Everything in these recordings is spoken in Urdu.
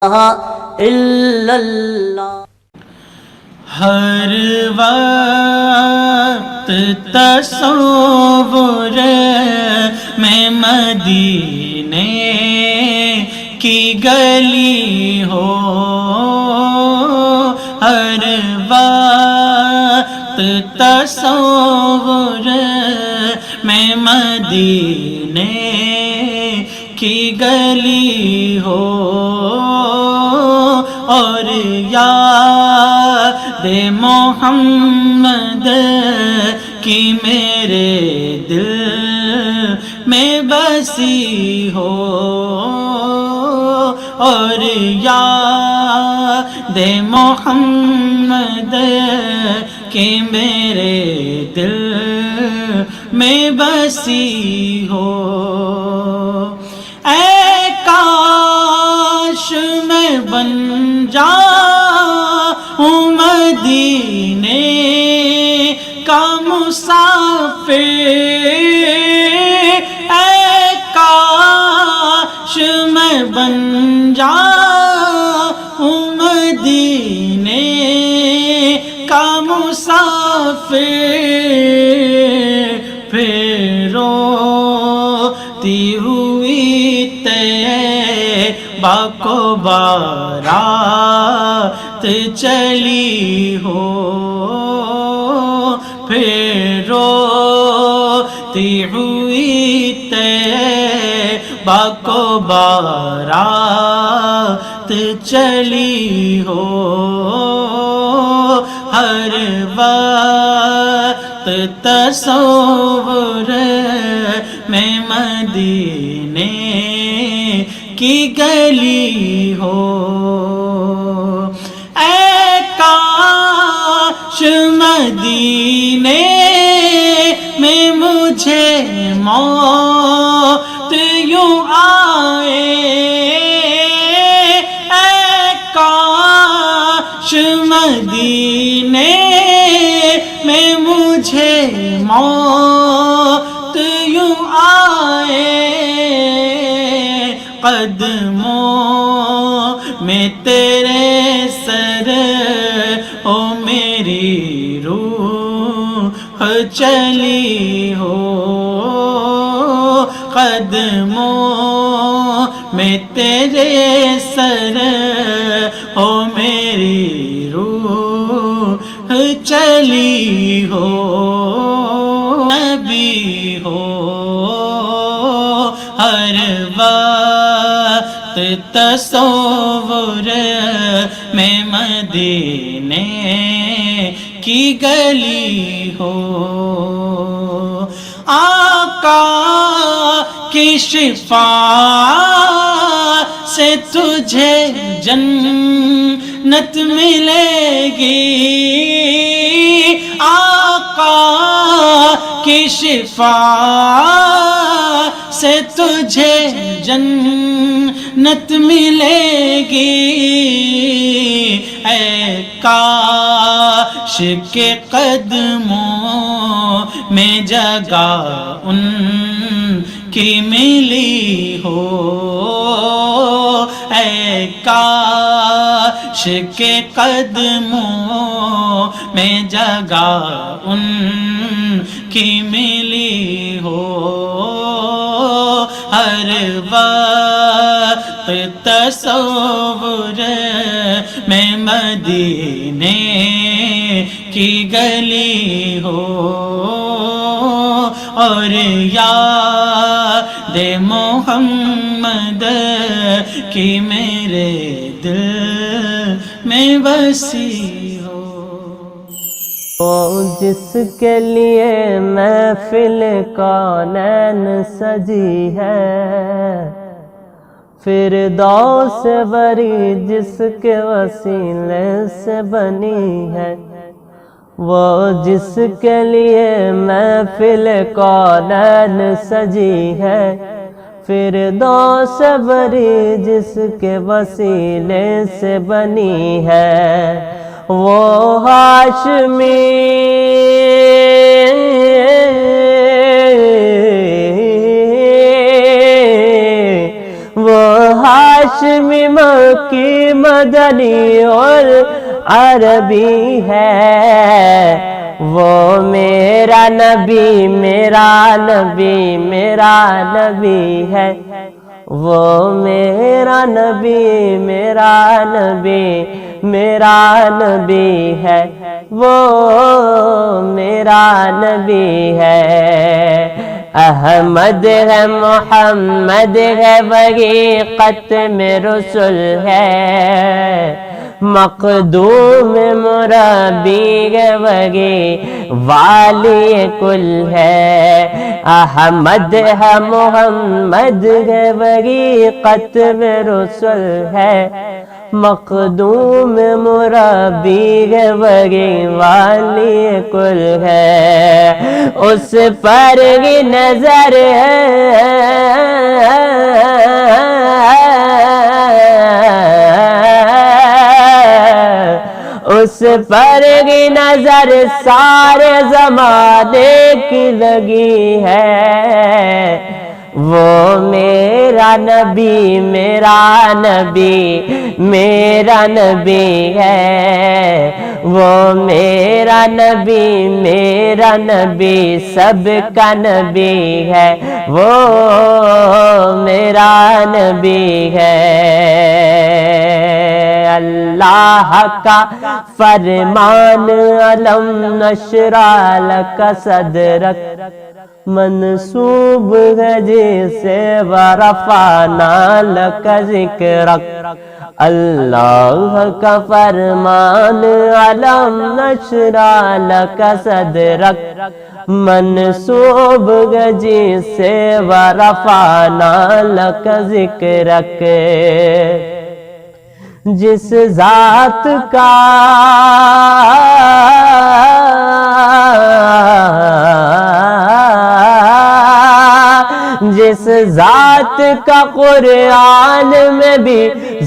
الا اللہ۔ ہر وقت تصور میں مدینے کی گلی ہو، ہر وقت تصور میں مدینے کی گلی ہو، اور یاد محمد کی میرے دل میں بسی ہو، اور یاد محمد کی میرے دل میں بسی ہو۔ اے کاش میں بن جاؤں مدینے کا مسافر، اے کاش میں بن جاؤں مدینے کا مسافر، پھر روتی ہوئی طیبہ کو بارات چلی ہو، پھر روتی ہوئی طیبہ کو بارات چلی ہو، ہر وقت تصور میں مدینے کی گلی ہو۔ اے کاش مدینے میں مجھے موت یوں آئے، اے کاش مدینے میں مجھے موت یوں آئے، قدموں میں تیرے سر ہو میری روح چلی ہو، قدموں میں تیرے سر ہو میری روح چلی ہو، نبی ہو ہر وقت تصور میں مدینے کی گلی ہو، آقا کی شفاعت سے تجھے جنت ملے گی، آقا کی شفاعت سے تجھے جنت ملے گی، اے کاش کے قدموں میں جگہ ان کی ملی ہو، اے کاش کے قدموں میں جگہ ان کی ملی ہو، ہر وقت تصور میں مدینے کی گلی ہو، اور یاد محمد کی میرے دل میں بسی ہو۔ وہ جس کے لیے محفل کونین سجی ہے، فردوس بری جس کے وسیلے سے بنی ہے، وہ جس کے لیے محفل کونین سجی ہے، فردوس بری جس کے وسیلے سے بنی ہے، وہ ہاشمی وہ ہاشمی مکی مدنی اور عربی ہے، وہ میرا نبی میرا نبی میرا نبی ہے، وہ میرا نبی میرا نبی میرا نبی ہے، وہ میرا نبی ہے۔ احمد ہے محمد ہے وہی ختم رسل ہے، مقدوم مربی ہے وہی والی کل ہے۔ احمد ہے محمد ہے وہی ختم رسل ہے، مقدوم مربی ہے وہی والی کل ہے۔ اس پر ہی نظر ہے، اس پر ہی نظر سارے زمانے کی لگی ہے، وہ میرا نبی میرا نبی میرا نبی ہے، وہ میرا نبی میرا نبی سب کا نبی ہے، وہ میرا نبی ہے۔ اللہ کا فرمان علم نشرح لک صدرک منسوب ہے جسے ورفعنا لک ذکرک۔ اللہ کا فرمان علم نشرح لک صدرک منسوب ہے جسے ورفعنا لک ذکرک۔ جس ذات کا جس ذات کا قرآن میں بھی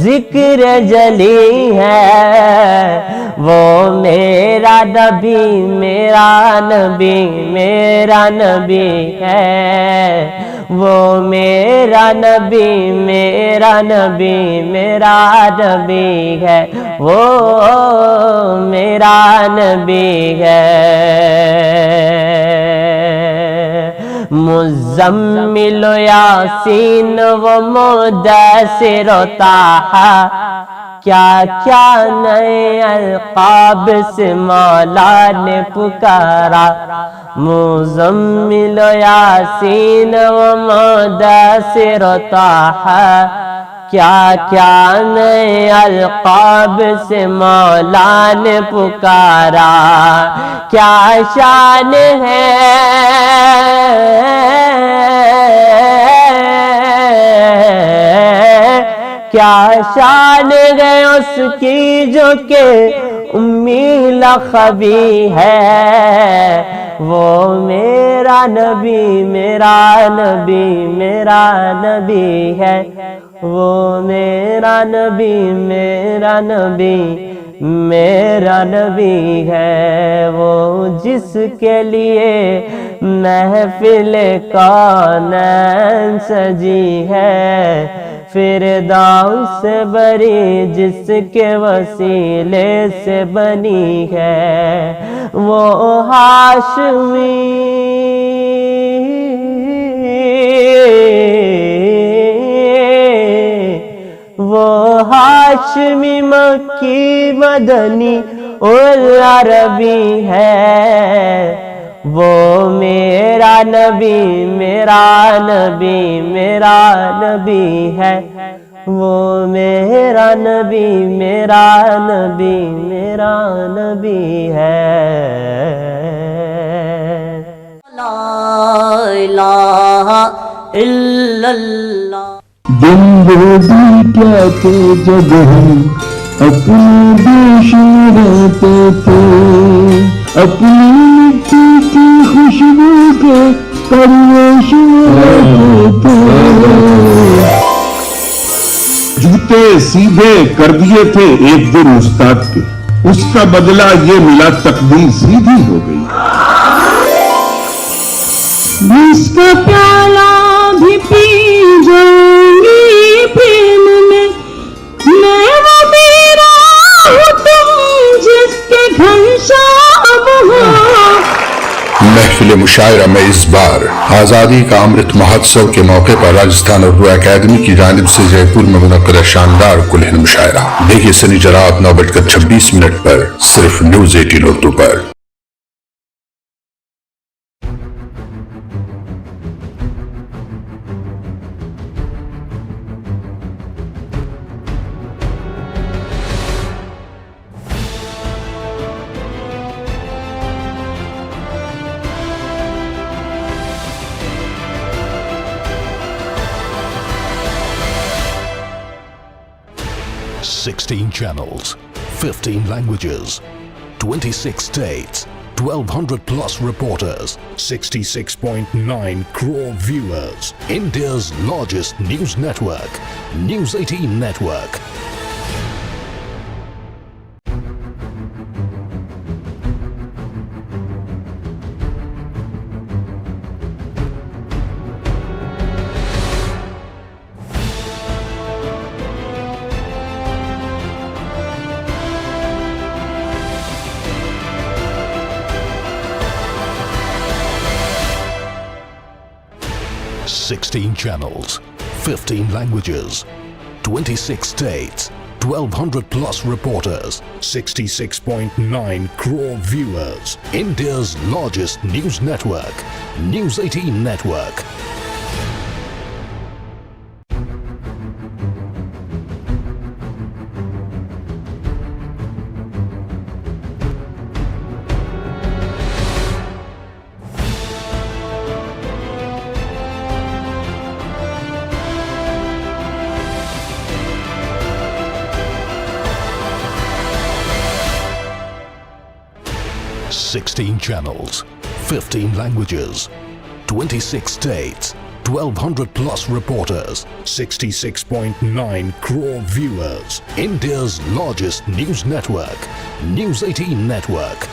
ذکر جلی ہے، وہ میرا نبی میرا نبی میرا نبی ہے، وہ میرا نبی میرا نبی میرا نبی ہے، وہ میرا نبی ہے۔ مزمل یاسین و مدثر و طٰہٰ، کیا کیا نئے القاب سے مولا نے پکارا۔ مزمل یاسین و مدثر و طٰہٰ، کیا کیا نئے القاب سے مولا نے پکارا۔ کیا شان ہے کیا شان ہے اس کی جو کہ امی لقبی ہے، وہ میرا نبی میرا نبی میرا نبی ہے، وہ میرا نبی میرا نبی میرا نبی ہے، وہ جس کے لیے محفل کونین سجی ہے، فردوس سے بری جس کے وسیلے سے بنی ہے، وہ ہاشمی وہ ہاشمی مکی مدنی اور عربی ہے، وہ میرا نبی میرا نبی میرا نبی ہے، وہ میرا نبی میرا نبی میرا نبی ہے۔ لا الہ الا اللہ۔ دن روزی کیا تھے جب ہم اپنے دیش میں رہتے تھے، اپنی مٹی کی خوشبو کے پرورش میں رہتے تھے۔ جوتے سیدھے کر دیے تھے ایک دن استاد کے، اس کا بدلہ یہ ملا تقدیر سیدھی ہو گئی۔ جس کا پیالہ بھی پی جاؤں گی پریم میں وہ میرا ہو تم جس کے گھنشام ہو. محفل مشاعرہ میں اس بار آزادی کا امرت مہوتسو کے موقع پر راجستھان اردو اکیڈمی کی جانب سے جے پور میں منعقدہ شاندار کلہن مشاعرہ. دیکھیے سنیچر رات 9:26 پر صرف نیوز 18 اردو پر. Sixteen channels, 15 languages, 26 states, 1,200 plus reporters, 66.9 crore viewers. India's largest news network, News 18 Network. Sixteen channels, 15 languages, 26 states, 1,200 plus reporters, 66.9 crore viewers. India's largest news network, News 18 Network. Sixteen channels, 15 languages, 26 states, 1,200 plus reporters, 66.9 crore viewers. India's largest news network, News 18 Network.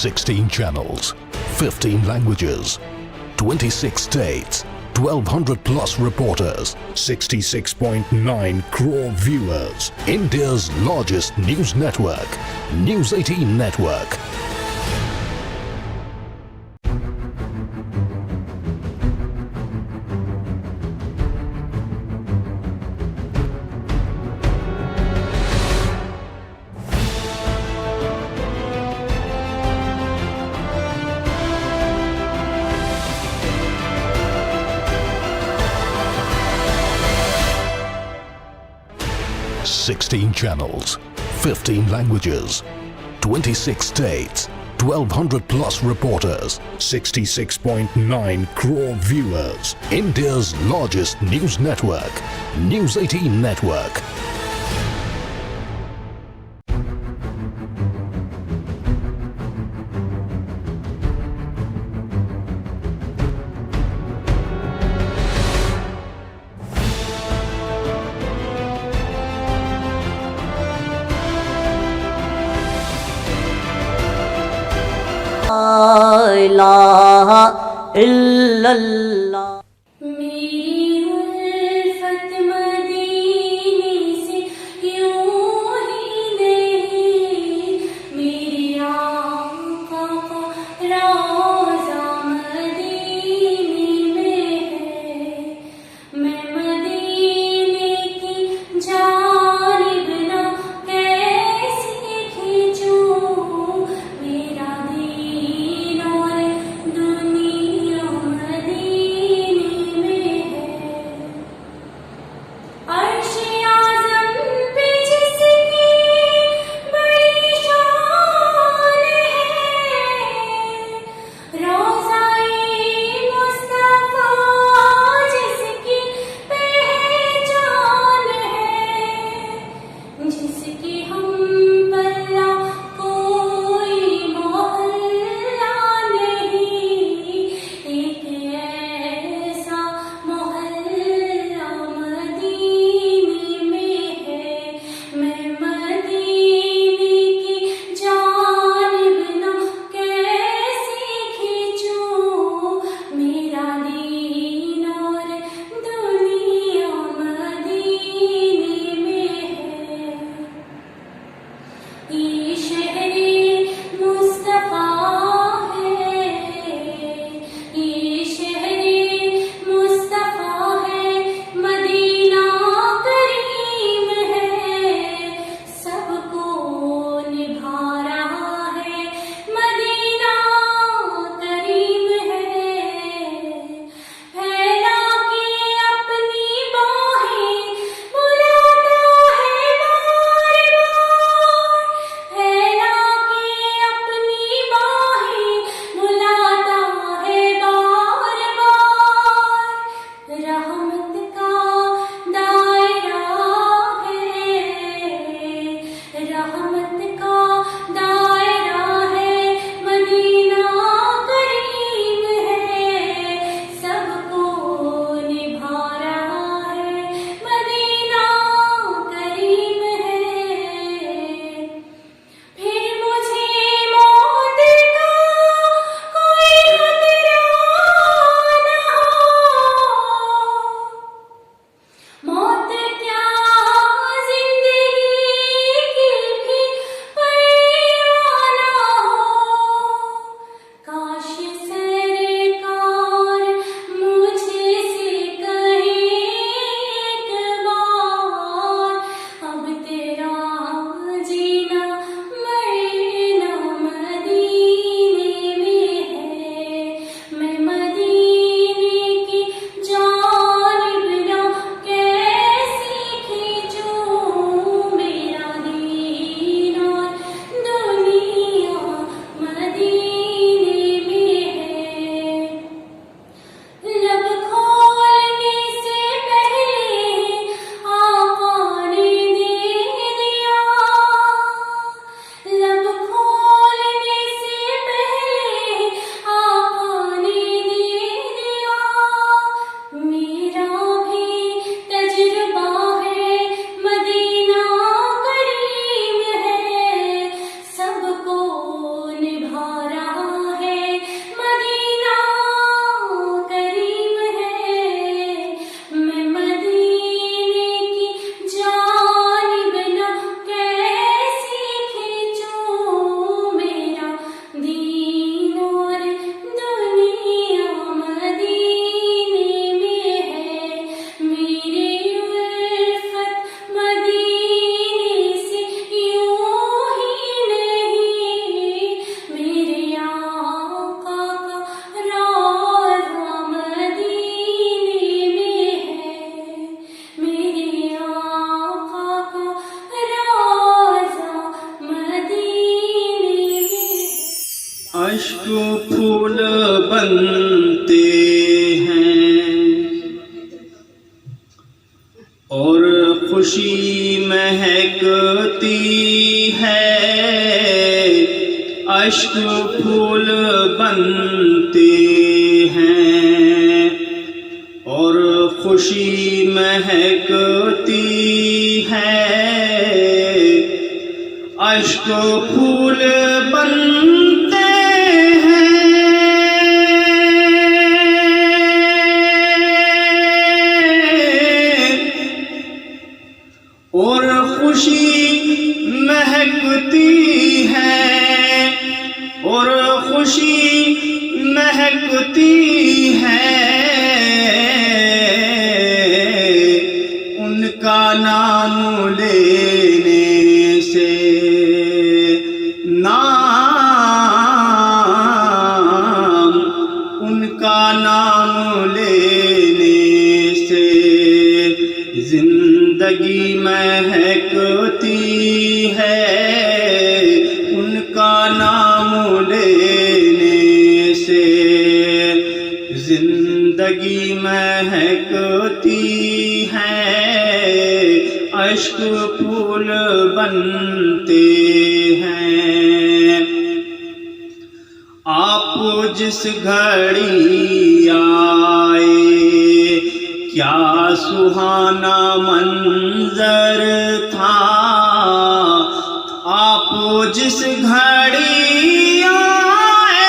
Sixteen channels, 15 languages, 26 states, 1,200 plus reporters, 66.9 crore viewers. India's largest news network, News 18 Network. Sixteen channels, 15 languages, 26 states, 1,200 plus reporters, 66.9 crore viewers. India's largest news network, News 18 Network. الہ الا اللہ. میری الفت مدینے سے یوں ہی نہیں، میری آقا کا روضہ مدینے میں ہے. میں مدینے کی جانب نہ کیسے کھینچوں، میرا دین اور دنیا مدینے میں ہے. اشک پھول بنتے ہیں اور خوشی مہکتی ہے، اشک پھول بنتے ہیں اور خوشی مہکتی ہے، اشک پھول بنتے ہیں اور خوشی مہکتی ہے، اور خوشی مہکتی ہے، ان کا نام لینے سے نام، ان کا نام لینے سے زندگی مہکتی ہے، ان کا نام لینے سے زندگی مہکتی ہے، اشک پھول بنتے ہیں۔ آپ جس گھڑی آئے کیا سہانا منظر تھا، آپ جس گھڑی آئے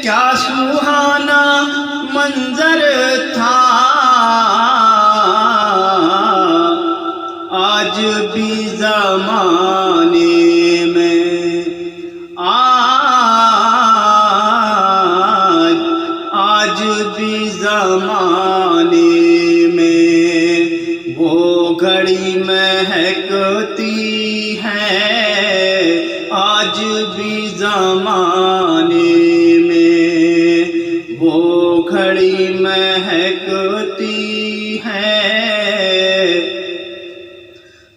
کیا سہانا منظر تھا، آج بھی زمانے میں، آج بھی زمانے میں وہ گھڑی مہکتی ہے، آج بھی زمانے میں وہ گھڑی مہکتی ہے،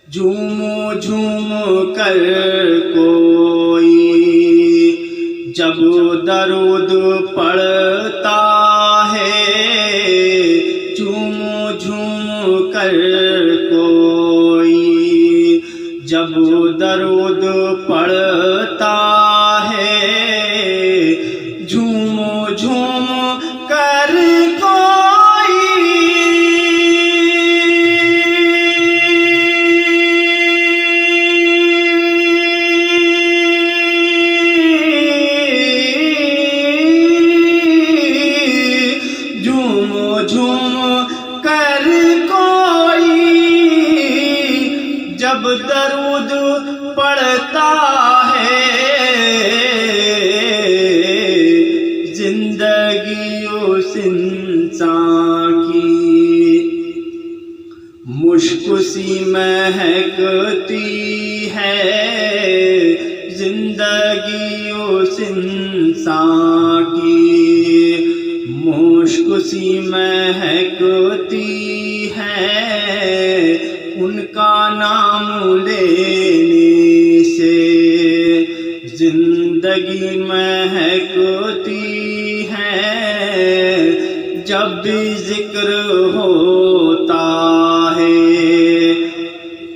جھوم جھوم کر کوئی جب درود پڑھتا ہے، جھوم جھوم کر کوئی جب درود پڑھتا ہے، جھوم جھوم کر جب درود پڑھتا ہے، زندگی اس انسان کی مشک سی مہکتی ہے، زندگی اس انسان کی مشک سی مہکتی ہے، ان کا نام لینے سے زندگی مہکتی ہے، جب بھی ذکر ہوتا ہے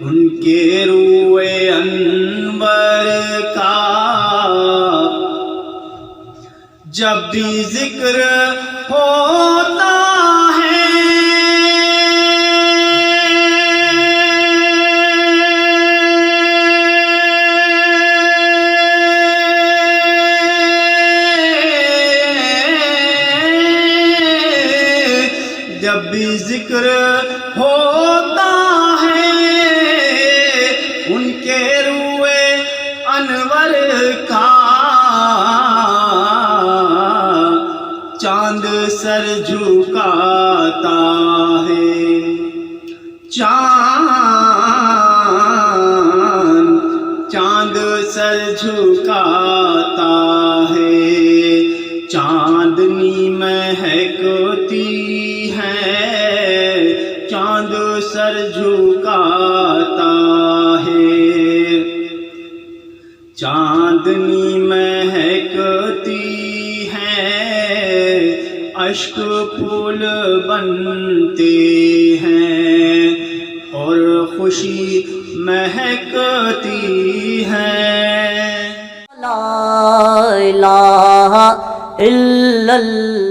ان کے روئے انور کا، جب بھی ذکر ہوتا ہے جب بھی ذکر ہوتا ہے ان کے روئے انور کا، چاند سر جھکاتا ہے، چاند سر جھکاتا ہے، چاندنی مہکتی ہے چاند سر جھکاتا ہے چاندنی مہکتی ہے اشک پھول بنتے ہیں اور خوشی مہکتی ہے لا الہ الا اللہ